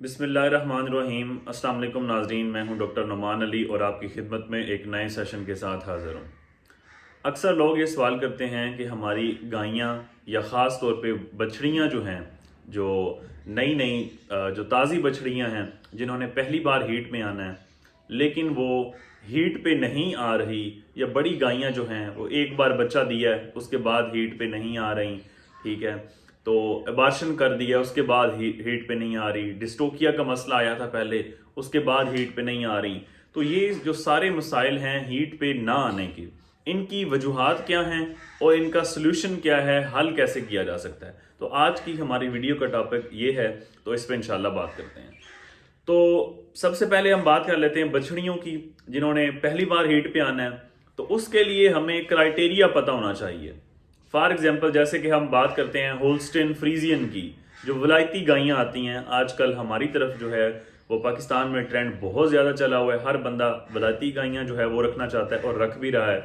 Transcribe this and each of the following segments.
बिस्मिल्लाहिर्रहमानिर्रहीम। अस्सलाम वालेकुम नाज़रीन, मैं हूं डॉक्टर नुमान अली और आपकी खिदमत में एक नए सेशन के साथ हाज़िर हूं। अक्सर लोग ये सवाल करते हैं कि हमारी गायें या ख़ास तौर पे बछड़ियां जो हैं, जो नई नई जो ताज़ी बछड़ियां हैं जिन्होंने पहली बार हीट में आना है लेकिन वो हीट पे नहीं आ रही, या बड़ी गायें जो हैं वो एक बार बच्चा दिया है उसके बाद हीट पे नहीं आ रही, ठीक है, तो अबार्शन कर दिया उसके बाद हीट पे नहीं आ रही, डिस्टोकिया का मसला आया था पहले उसके बाद हीट पे नहीं आ रही। तो ये जो सारे मसाइल हैं हीट पे ना आने के, इनकी वजूहात क्या हैं और इनका सलूशन क्या है, हल कैसे किया जा सकता है। तो आज की हमारी वीडियो का टॉपिक ये है, तो इस पर इंशाल्लाह बात करते हैं। तो सबसे पहले हम बात कर लेते हैं बछड़ियों की जिन्होंने पहली बार हीट पे आना है। तो उसके लिए हमें क्राइटेरिया पता होना चाहिए। फॉर एग्जांपल जैसे कि हम बात करते हैं होल्स्टेन फ्रीजियन की, जो वलायती गायें आती हैं आजकल हमारी तरफ, जो है वो पाकिस्तान में ट्रेंड बहुत ज़्यादा चला हुआ है। हर बंदा वलायती गायें जो है वो रखना चाहता है और रख भी रहा है।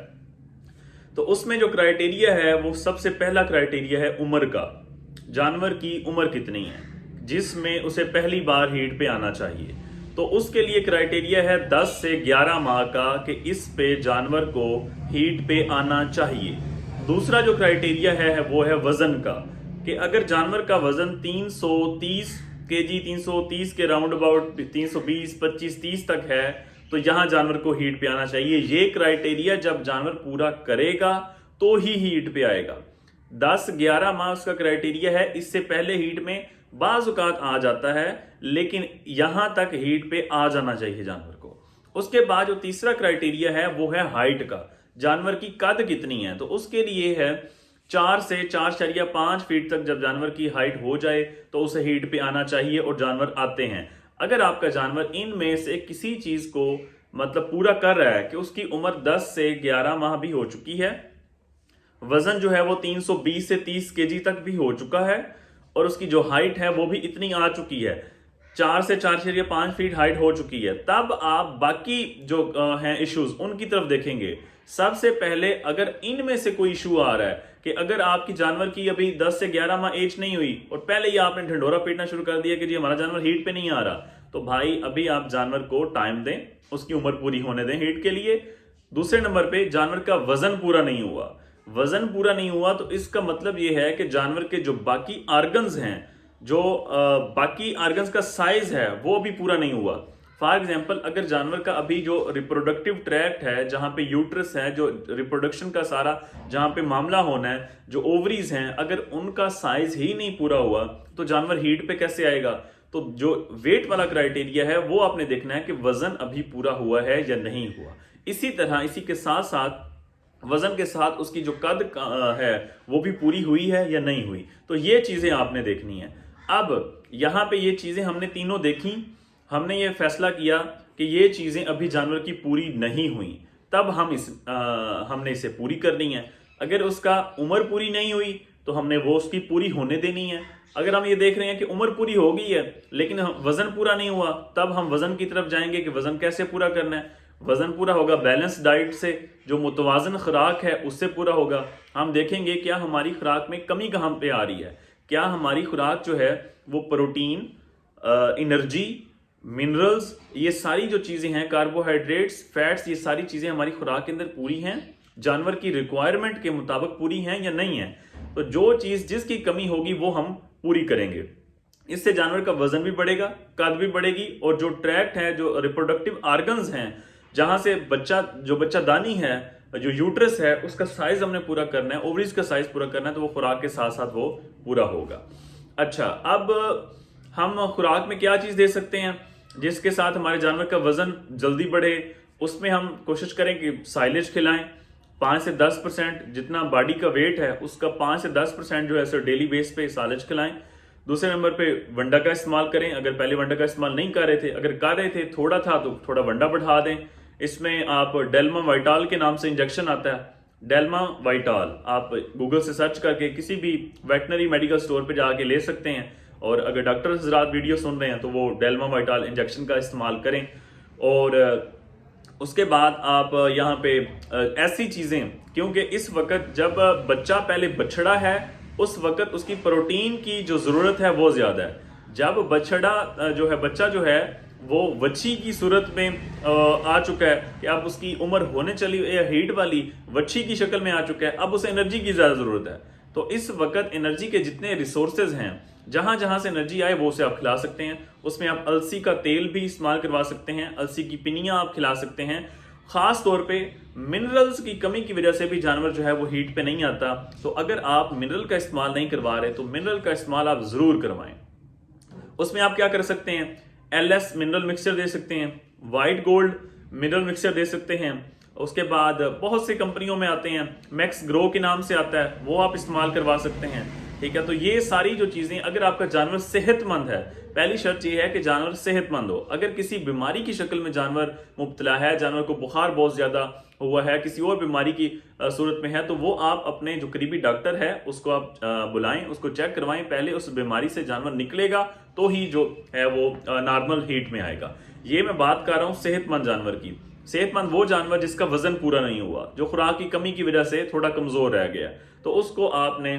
तो उसमें जो क्राइटेरिया है वो सबसे पहला क्राइटेरिया है उम्र का। जानवर की उम्र कितनी है जिसमें उसे पहली बार हीट पे आना चाहिए। तो उसके लिए क्राइटेरिया है 10 से 11 माह का, कि इस पे जानवर को हीट पे आना चाहिए। दूसरा जो क्राइटेरिया है वो है वजन का, कि अगर जानवर का वजन 330 केजी, 330 के राउंड अबाउट 320, 25, 30 तक है, तो यहां जानवर को हीट पे आना चाहिए। ये क्राइटेरिया जब जानवर पूरा करेगा तो ही हीट पे आएगा। 10-11 माह उसका क्राइटेरिया है, इससे पहले हीट में बाज औकात आ जाता है, लेकिन यहां तक हीट पे आ जाना चाहिए जानवर को। उसके बाद जो तीसरा क्राइटेरिया है वो है हाइट का, जानवर की कद कितनी है। तो उसके लिए है 4 से 4.5 फीट तक जब जानवर की हाइट हो जाए तो उसे हीट पे आना चाहिए और जानवर आते हैं। अगर आपका जानवर इनमें से किसी चीज को मतलब पूरा कर रहा है, कि उसकी उम्र 10 से 11 माह भी हो चुकी है, वजन जो है वो 320 से 30 केजी तक भी हो चुका है, और उसकी जो हाइट है वो भी इतनी आ चुकी है, 4 से 4.5 फीट हाइट हो चुकी है, तब आप बाकी जो हैं इश्यूज उनकी तरफ देखेंगे। सबसे पहले अगर इनमें से कोई इशू आ रहा है, कि अगर आपकी जानवर की अभी 10 से 11 माह एज नहीं हुई और पहले ही आपने ढिंढोरा पीटना शुरू कर दिया कि जी हमारा जानवर हीट पे नहीं आ रहा, तो भाई अभी आप जानवर को टाइम दें, उसकी उम्र पूरी होने दें हीट के लिए। दूसरे नंबर पे जानवर का वजन पूरा नहीं हुआ। वजन पूरा नहीं हुआ तो इसका मतलब यह है कि जानवर के जो बाकी आर्गन्स हैं, जो बाकी आर्गन्स का साइज है वो भी पूरा नहीं हुआ। फॉर एग्जाम्पल अगर जानवर का अभी जो रिप्रोडक्टिव ट्रैक्ट है, जहां पे यूट्रस है, जो रिप्रोडक्शन का सारा जहां पे मामला होना है, जो ओवरीज हैं, अगर उनका साइज ही नहीं पूरा हुआ तो जानवर हीट पे कैसे आएगा। तो जो वेट वाला क्राइटेरिया है वो आपने देखना है कि वजन अभी पूरा हुआ है या नहीं हुआ। इसी तरह इसी के साथ साथ वजन के साथ उसकी जो कद है वो भी पूरी हुई है या नहीं हुई। तो ये चीजें आपने देखनी है। अब यहां पे ये चीजें हमने तीनों देखी, हमने ये फैसला किया कि ये चीजें अभी जानवर की पूरी नहीं हुई, तब हमने इसे पूरी करनी है। अगर उसका उम्र पूरी नहीं हुई तो हमने वो उसकी पूरी होने देनी है। अगर हम ये देख रहे हैं कि उम्र पूरी हो गई है लेकिन वजन पूरा नहीं हुआ, तब हम वजन की तरफ जाएंगे कि वजन कैसे पूरा करना है। वजन पूरा होगा बैलेंस डाइट से, जो मुतवाजन खुराक है उससे पूरा होगा। हम देखेंगे क्या हमारी खुराक में कमी कहाँ पे आ रही है, क्या हमारी खुराक जो है वो प्रोटीन, एनर्जी, मिनरल्स, ये सारी जो चीजें हैं, कार्बोहाइड्रेट्स, फैट्स, ये सारी चीजें हमारी खुराक के अंदर पूरी हैं, जानवर की रिक्वायरमेंट के मुताबिक पूरी हैं या नहीं है। तो जो चीज जिसकी कमी होगी वो हम पूरी करेंगे। इससे जानवर का वजन भी बढ़ेगा, कद भी बढ़ेगी, और जो ट्रैक्ट है, जो रिप्रोडक्टिव आर्गन्स हैं, जहां से जो बच्चादानी है, जो यूट्रस है, उसका साइज हमने पूरा करना है, ओवरीज का साइज पूरा करना है, तो वो खुराक के साथ साथ वो पूरा होगा। अच्छा, अब हम खुराक में क्या चीज दे सकते हैं जिसके साथ हमारे जानवर का वजन जल्दी बढ़े। उसमें हम कोशिश करें कि साइलेज खिलाएं। 5 से 10% जितना बॉडी का वेट है उसका 5 से 10% जो है सो डेली बेस पे साइलेज खिलाएं। दूसरे नंबर पे वंडा का इस्तेमाल करें। अगर पहले वंडा का इस्तेमाल नहीं कर रहे थे, अगर कर रहे थे थोड़ा था, तो थोड़ा वंडा बढ़ा दें। इसमें आप डेल्मा वाइटाल के नाम से इंजेक्शन आता है, डेल्मा वाइटाल, आप गूगल से सर्च करके किसी भी वेटनरी मेडिकल स्टोर पे जाके ले सकते हैं। और अगर डॉक्टर हजरात वीडियो सुन रहे हैं तो वो डेल्मा वाइटाल इंजेक्शन का इस्तेमाल करें। और उसके बाद आप यहाँ पे ऐसी चीजें, क्योंकि इस वक्त जब बच्चा पहले बछड़ा है उस वक्त उसकी प्रोटीन की जो जरूरत है वो ज्यादा है। जब बछड़ा जो है, बच्चा जो है वो वच्छी की सूरत में आ चुका है कि अब उसकी उम्र होने चली है, हीट वाली वच्छी की शक्ल में आ चुका है, अब उसे एनर्जी की ज्यादा जरूरत है। तो इस वक्त एनर्जी के जितने रिसोर्सेज हैं, जहां जहां से एनर्जी आए वो उसे आप खिला सकते हैं। उसमें आप अलसी का तेल भी इस्तेमाल करवा सकते हैं, अलसी की पिनियां आप खिला सकते हैं। खास तौर पे मिनरल्स की कमी की वजह से भी जानवर जो है वो हीट पे नहीं आता। तो अगर आप मिनरल का इस्तेमाल नहीं करवा रहे तो मिनरल का इस्तेमाल आप जरूर करवाएं। उसमें आप क्या कर सकते हैं, LS मिनरल मिक्सचर दे सकते हैं, व्हाइट गोल्ड मिनरल मिक्सचर दे सकते हैं। उसके बाद बहुत सी कंपनियों में आते हैं, मैक्स ग्रो के नाम से आता है, वो आप इस्तेमाल करवा सकते हैं। ठीक है, तो ये सारी जो चीजें, अगर आपका जानवर सेहतमंद है, पहली शर्त ये है कि जानवर सेहतमंद हो। अगर किसी बीमारी की शक्ल में जानवर मुब्तला है, जानवर को बुखार बहुत ज्यादा हुआ है, किसी और बीमारी की सूरत में है, तो वो आप अपने जो करीबी डॉक्टर है उसको आप बुलाएं, उसको चेक करवाएं। पहले उस बीमारी से जानवर निकलेगा तो ही जो है वो नॉर्मल हीट में आएगा। ये मैं बात कर रहा हूँ सेहतमंद जानवर की। सेहतमंद वो जानवर जिसका वजन पूरा नहीं हुआ, जो खुराक की कमी की वजह से थोड़ा कमजोर रह गया, तो उसको आपने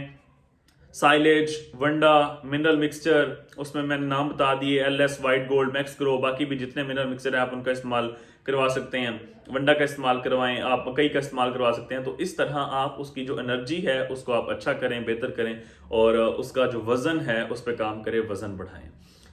साइलेज, वंडा, मिनरल मिक्सचर, उसमें मैंने नाम बता दिए, LS, white gold, max grow, बाकी भी जितने मिनरल मिक्सचर है आप उनका इस्तेमाल करवा सकते हैं। वंडा का इस्तेमाल करवाएं, आप मकई का इस्तेमाल करवा सकते हैं। तो इस तरह आप उसकी जो एनर्जी है उसको आप अच्छा करें, बेहतर करें, और उसका जो वजन है उस पर काम करें, वजन बढ़ाएं।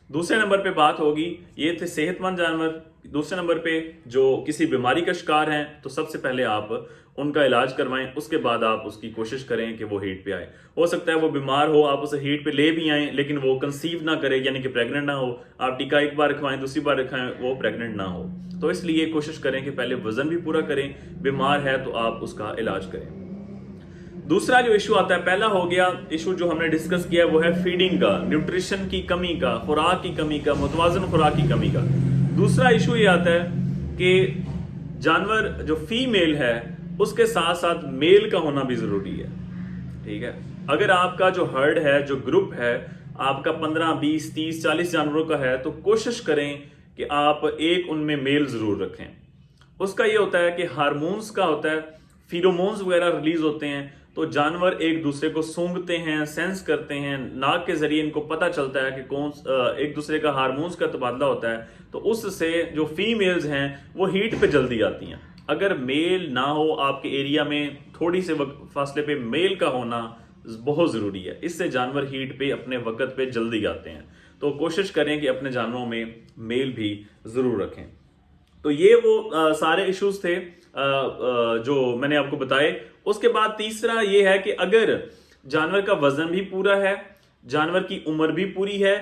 दूसरे नंबर पे बात होगी, ये थे सेहतमंद जानवर। दूसरे नंबर पे जो किसी बीमारी का शिकार हैं, तो सबसे पहले आप उनका इलाज करवाएं, उसके बाद आप उसकी कोशिश करें कि वो हीट पे आए। हो सकता है वो बीमार हो, आप उसे हीट पे ले भी आए, लेकिन वो कंसीव ना करे, यानी कि प्रेग्नेंट ना हो। आप टीका एक बार रखवाएं, दूसरी बार रखवाएं, वो प्रेग्नेंट ना हो। तो इसलिए कोशिश करें कि पहले वजन भी पूरा करें, बीमार है तो आप उसका इलाज करें। दूसरा जो इशू आता है, पहला हो गया इशू जो हमने डिस्कस किया, वो है फीडिंग का, न्यूट्रिशन की कमी का, खुराक की कमी का, मुतवाजन खुराक की कमी का। दूसरा इशू ये आता है कि जानवर जो फीमेल है उसके साथ साथ मेल का होना भी जरूरी है। ठीक है, अगर आपका जो हर्ड है, जो ग्रुप है आपका 15, 20, 30, 40 जानवरों का है, तो कोशिश करें कि आप एक उनमें मेल जरूर रखें। उसका ये होता है कि हार्मोन्स का होता है, फिरोमोन्स वगैरह रिलीज होते हैं, तो जानवर एक दूसरे को सूंघते हैं, सेंस करते हैं, नाक के जरिए इनको पता चलता है कि कौन एक दूसरे का हार्मोन्स का तबादला होता है। तो उससे जो फीमेल्स हैं वो हीट पे जल्दी आती हैं। अगर मेल ना हो आपके एरिया में, थोड़ी से फासले पे मेल का होना बहुत जरूरी है, इससे जानवर हीट पे अपने वक्त पे जल्दी आते हैं। तो कोशिश करें कि अपने जानवरों में मेल भी जरूर रखें। तो ये वो सारे इश्यूज थे जो मैंने आपको बताए। उसके बाद तीसरा ये है कि अगर जानवर का वजन भी पूरा है, जानवर की उम्र भी पूरी है,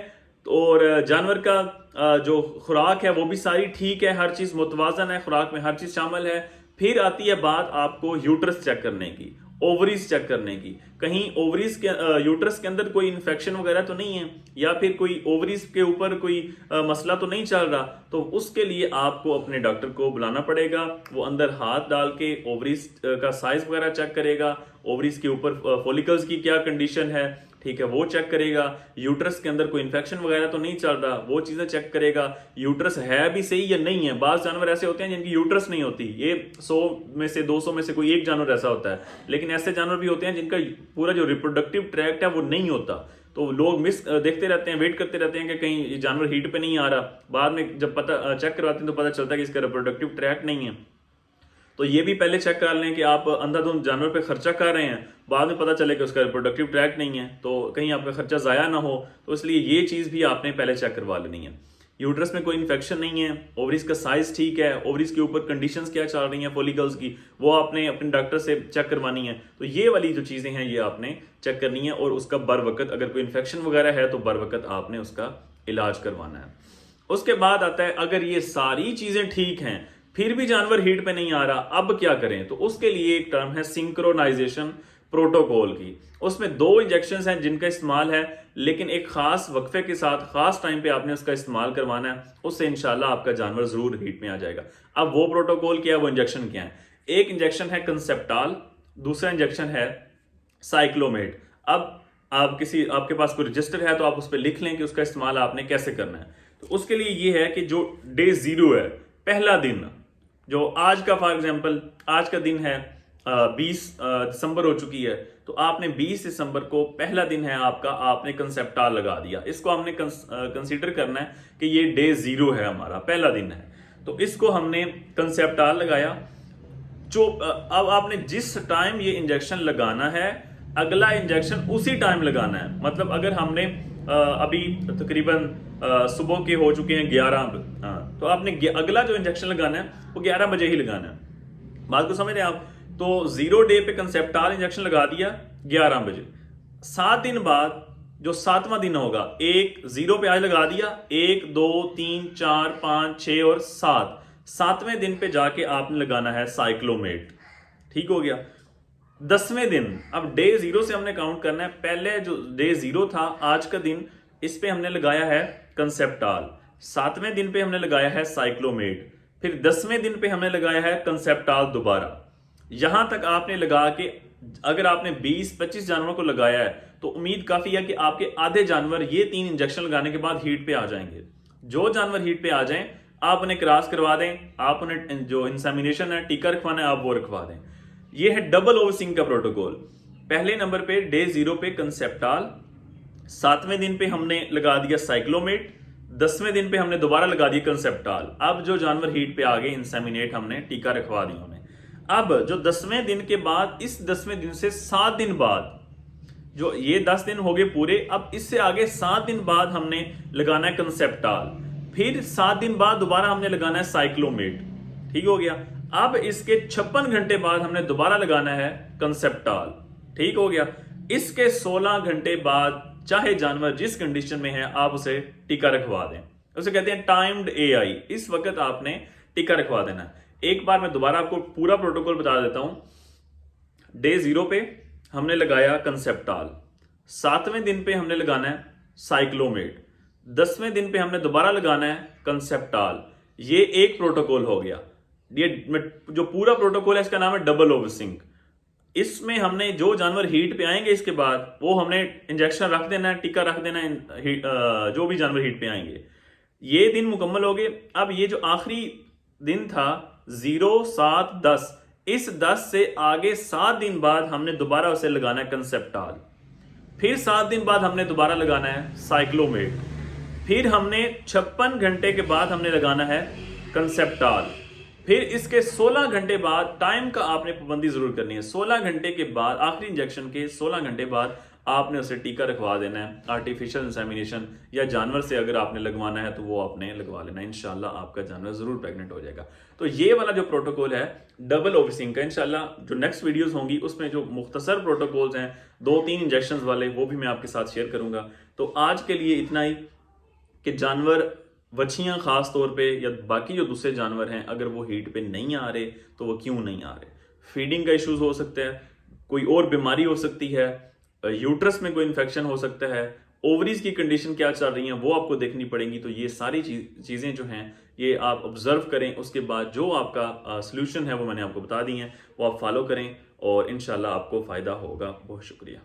और जानवर का जो खुराक है वो भी सारी ठीक है, हर चीज मुतवाजन है, खुराक में हर चीज शामिल है, फिर आती है बात आपको यूट्रस चेक करने की, ओवरीज चेक करने की। कहीं ओवरीज के यूट्रस के अंदर कोई इन्फेक्शन वगैरह तो नहीं है, या फिर कोई ओवरीज के ऊपर कोई मसला तो नहीं चल रहा। तो उसके लिए आपको अपने डॉक्टर को बुलाना पड़ेगा, वो अंदर हाथ डाल के ओवरीज का साइज वगैरह चेक करेगा, ओवरीज के ऊपर फॉलिकल्स की क्या कंडीशन है, ठीक है, वो चेक करेगा। यूट्रस के अंदर कोई इन्फेक्शन वगैरह तो नहीं चल रहा, वो चीजें चेक करेगा। यूट्रस है भी सही या नहीं है, बाज जानवर ऐसे होते हैं जिनकी यूट्रस नहीं होती, ये 100 में से 200 में से कोई एक जानवर ऐसा होता है, लेकिन ऐसे जानवर भी होते हैं जिनका पूरा जो रिप्रोडक्टिव ट्रैक्ट है वो नहीं होता। तो लोग देखते रहते हैं, वेट करते रहते हैं कि कहीं ये जानवर हीट पे नहीं आ रहा, बाद में जब पता चेक करवाते हैं तो पता चलता है कि इसका रिप्रोडक्टिव ट्रैक्ट नहीं है। तो ये भी पहले चेक कर लें कि आप अंधाधुंध जानवर पे खर्चा कर रहे हैं, बाद में पता चले कि उसका रिप्रोडक्टिव ट्रैक नहीं है, तो कहीं आपका खर्चा ज़ाया ना हो। तो इसलिए ये चीज़ भी आपने पहले चेक करवा लेनी है। यूट्रस में कोई इन्फेक्शन नहीं है, ओवरीज का साइज ठीक है, ओवरीज के ऊपर कंडीशंस क्या चल रही हैं फॉलिकल्स की, वो आपने अपने डॉक्टर से चेक करवानी है। तो ये वाली जो चीज़ें हैं ये आपने चेक करनी है, और उसका बर वक्त, अगर कोई इन्फेक्शन वगैरह है तो बर वक्त आपने उसका इलाज करवाना है। उसके बाद आता है, अगर ये सारी चीज़ें ठीक हैं फिर भी जानवर हीट पे नहीं आ रहा, अब क्या करें? तो उसके लिए एक टर्म है सिंक्रोनाइजेशन प्रोटोकॉल की। उसमें 2 इंजेक्शन हैं जिनका इस्तेमाल है, लेकिन एक खास वक्फे के साथ खास टाइम पे आपने उसका इस्तेमाल करवाना है, उससे इंशाल्लाह आपका जानवर जरूर हीट में आ जाएगा। अब वो प्रोटोकॉल क्या है, वो इंजेक्शन क्या है? एक इंजेक्शन है कंसेप्टाल, दूसरा इंजेक्शन है साइक्लोमेट। अब आपके पास कोई रजिस्टर है तो आप उस पर लिख लें कि उसका इस्तेमाल आपने कैसे करना है। तो उसके लिए ये है कि जो डे 0 है, पहला दिन, जो आज का फॉर एग्जाम्पल आज का दिन है 20 दिसंबर हो चुकी है, तो आपने 20 दिसंबर को पहला दिन है आपका, आपने कंसेप्टाल लगा दिया। इसको हमने कंसीडर करना है कि ये डे 0 है, हमारा पहला दिन है, तो इसको हमने कंसेप्टाल लगाया। जो अब आपने जिस टाइम ये इंजेक्शन लगाना है, अगला इंजेक्शन उसी टाइम लगाना है। मतलब अगर हमने अभी तकरीबन सुबह के हो चुके हैं 11, तो आपने अगला जो इंजेक्शन लगाना है वो 11 बजे ही लगाना है। बात को समझ रहे हैं आप? तो 0 डे पे कंसेप्टाल इंजेक्शन लगा दिया 11 बजे। 7 दिन बाद जो 7वां दिन होगा, 0 पे आज लगा दिया, 1 2 3 4 5 6 और 7वें दिन पे जाके आपने लगाना है साइक्लोमेट। ठीक हो गया। 10वें दिन, अब डे 0 से हमने काउंट करना है। पहले जो डे 0 था, आज का दिन, इस पे हमने लगाया है कंसेप्टाल। 7वें दिन पे हमने लगाया है साइक्लोमेट। फिर 10वें दिन पे हमने लगाया है कंसेप्टाल दोबारा। यहां तक आपने लगा के अगर आपने 20-25 जानवरों को लगाया है तो उम्मीद काफी है कि आपके आधे जानवर ये 3 इंजेक्शन लगाने के बाद हीट पे आ जाएंगे। जो जानवर हीट पे आ जाएं, आप उन्हें क्रॉस करवा दें, आप उन्हें जो इंसेमिनेशन है, टीका रखवाना है, आप वो रखवा दें। ये है डबल ओवरसिंक का प्रोटोकॉल। पहले नंबर पे डे 0 पे कंसेप्टाल, 7वें दिन पे हमने लगा दिया साइक्लोमेट, 10वें दिन पे हमने दोबारा लगा दिया कंसेप्टाल। अब जो जानवर हीट पे आ गए, इंसेमिनेट हमने टीका रखवा दिया उन्हें। अब जो 10वें दिन के बाद, इस 10वें दिन से 7 दिन बाद, जो ये 10 दिन हो गए पूरे, अब इससे आगे 7 दिन बाद हमने लगाना है कंसेप्टाल। फिर 7 दिन बाद दोबारा हमने लगाना है साइक्लोमेट। ठीक हो गया। अब इसके 56 घंटे बाद हमने दोबारा लगाना है कंसेप्टाल। ठीक हो गया। इसके 16 घंटे बाद चाहे जानवर जिस कंडीशन में है, आप उसे टीका रखवा दें। उसे कहते हैं टाइम्ड AI। इस वक्त आपने टीका रखवा देना है। एक बार मैं दोबारा आपको पूरा प्रोटोकॉल बता देता हूं। डे 0 पे हमने लगाया कंसेप्टाल, 7वें दिन पे हमने लगाना है साइक्लोमेट, 10वें दिन पे हमने दोबारा लगाना है कंसेप्टाल। ये एक प्रोटोकॉल हो गया। ये जो पूरा प्रोटोकॉल है इसका नाम है डबल ओवरसिंक। इसमें हमने जो जानवर हीट पे आएंगे इसके बाद, वो हमने इंजेक्शन रख देना है, टीका रख देना है, जो भी जानवर हीट पे आएंगे। ये दिन मुकम्मल हो गए। अब ये जो आखिरी दिन था 0 7 10, इस 10 से आगे 7 दिन बाद हमने दोबारा उसे लगाना है कंसेप्टाल। फिर 7 दिन बाद हमने दोबारा लगाना है साइक्लोमेट। फिर हमने 56 घंटे के बाद हमने लगाना है कंसेप्टाल। फिर इसके 16 घंटे बाद, टाइम का आपने पाबंदी जरूर करनी है, 16 घंटे के बाद, आखिरी इंजेक्शन के 16 घंटे बाद आपने उसे टीका रखवा देना है, आर्टिफिशियल इंसेमिनेशन, या जानवर से अगर आपने लगवाना है तो वो आपने लगवा लेना है। इंशाल्लाह आपका जानवर जरूर प्रेग्नेंट हो जाएगा। तो ये वाला जो प्रोटोकॉल है डबल ओवरसिंक का, इंशाल्लाह जो नेक्स्ट वीडियोस होंगी उसमें जो मुख्तसर प्रोटोकॉल्स हैं 2-3 इंजेक्शन वाले, वो भी मैं आपके साथ शेयर करूंगा। तो आज के लिए इतना ही कि जानवर, वछियां खास तौर पे, या बाकी जो दूसरे जानवर हैं, अगर वो हीट पे नहीं आ रहे तो वो क्यों नहीं आ रहे? फीडिंग का इश्यूज हो सकता है, कोई और बीमारी हो सकती है, यूट्रस में कोई इन्फेक्शन हो सकता है, ओवरीज की कंडीशन क्या चल रही है वो आपको देखनी पड़ेगी। तो ये सारी चीजें जो हैं ये आप ऑब्जर्व करें, उसके बाद जो आपका सोल्यूशन है वो मैंने आपको बता दी है, वो आप फॉलो करें और इंशाल्लाह आपको फायदा होगा। बहुत शुक्रिया।